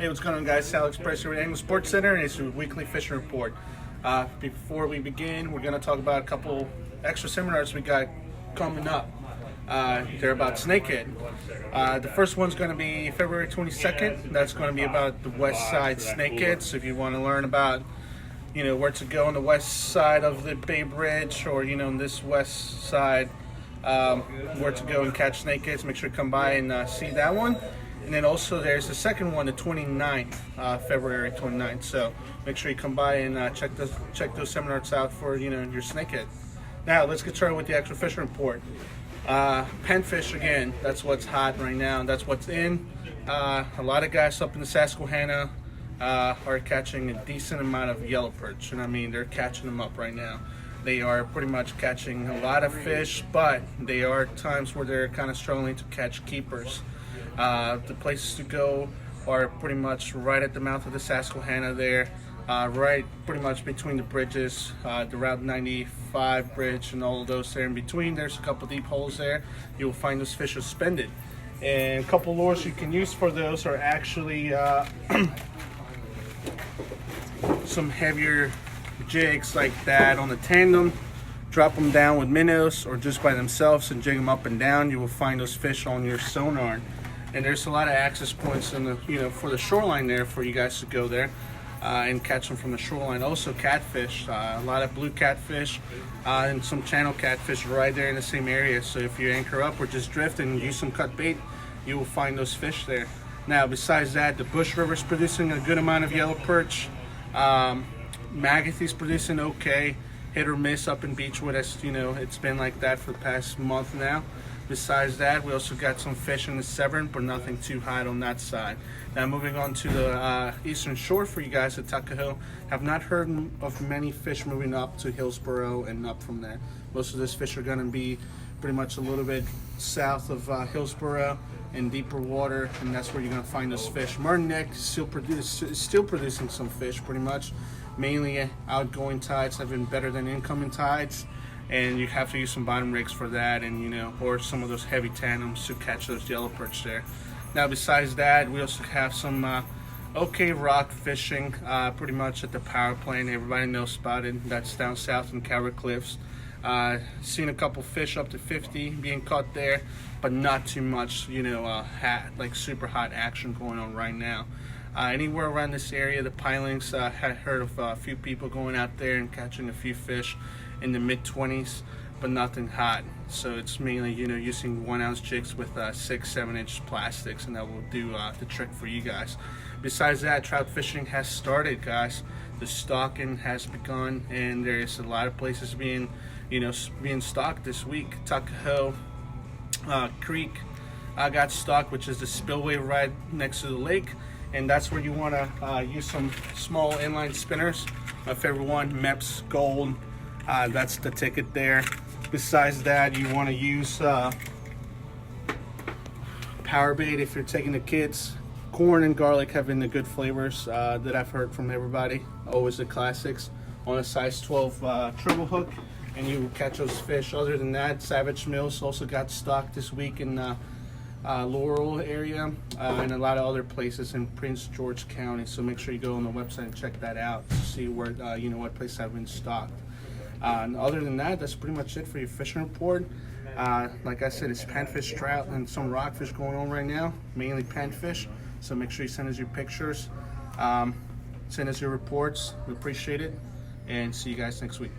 Hey, what's going on, guys? Sal Express here at Angler Sports Center, and it's a weekly fishing report. Before we begin, we're going to talk about a couple extra seminars we got coming up. They're about snakehead. The first one's going to be February 22nd. That's going to be about the west side snakehead. So if you want to learn about, where to go on the west side of the Bay Bridge, or on this west side, where to go and catch snakeheads, make sure you come by and see that one. And then also there's the second one, the 29th, February 29th. So make sure you come by and check those seminars out for your snakehead. Now let's get started with the actual fishing report. Panfish again. That's what's hot right now. That's what's in. A lot of guys up in the Susquehanna are catching a decent amount of yellow perch, and I mean they're catching them up right now. They are pretty much catching a lot of fish, but there are times where they're kind of struggling to catch keepers. The places to go are pretty much right at the mouth of the Susquehanna there, right pretty much between the bridges, the Route 95 bridge and all of those there in between. There's a couple deep holes there. You'll find those fish suspended. And a couple lures you can use for those are actually some heavier jigs like that on the tandem. Drop them down with minnows or just by themselves and jig them up and down. You will find those fish on your sonar. And there's a lot of access points in the, for the shoreline there for you guys to go there and catch them from the shoreline. Also catfish, a lot of blue catfish and some channel catfish right there in the same area. So if you anchor up or just drift and use some cut bait, you will find those fish there. Now besides that, the Bush River is producing a good amount of yellow perch. Magathie's producing okay, hit or miss up in Beechwood. As it's been like that for the past month now. Besides that, we also got some fish in the Severn, but nothing too hot on that side. Now moving on to the eastern shore for you guys at Tuckahoe. Have not heard of many fish moving up to Hillsborough and up from there. Most of these fish are going to be pretty much a little bit south of Hillsborough in deeper water, and that's where you're going to find those fish. Martin Neck is still producing some fish pretty much. Mainly outgoing tides have been better than incoming tides. And you have to use some bottom rigs for that, and or some of those heavy tandems to catch those yellow perch there. Now besides that, we also have some okay rock fishing pretty much at the power plant. Everybody knows about it. That's down south in Calvert Cliffs. Seen a couple fish up to 50 being caught there, but not too much like super hot action going on right now. Anywhere around this area, the pilings, had heard of a few people going out there and catching a few fish in the mid-20s, but nothing hot. So it's mainly using 1 ounce jigs with 6-7 inch plastics, and that will do the trick for you guys. Besides that, trout fishing has started, guys. The stocking has begun, and there's a lot of places being stocked this week. Tuckahoe Creek got stocked, which is the spillway right next to the lake, and that's where you want to use some small inline spinners. My favorite one, Mepps Gold. That's the ticket there. Besides that, you want to use power bait if you're taking the kids. Corn and garlic have been the good flavors that I've heard from everybody. Always the classics on a size 12 treble hook, and you will catch those fish. Other than that, Savage Mills also got stocked this week in Laurel area and a lot of other places in Prince George County. So make sure you go on the website and check that out to see where what places have been stocked. And other than that, that's pretty much it for your fishing report. Like I said, it's panfish, trout, and some rockfish going on right now, mainly panfish. So make sure you send us your pictures, send us your reports. We appreciate it, and see you guys next week.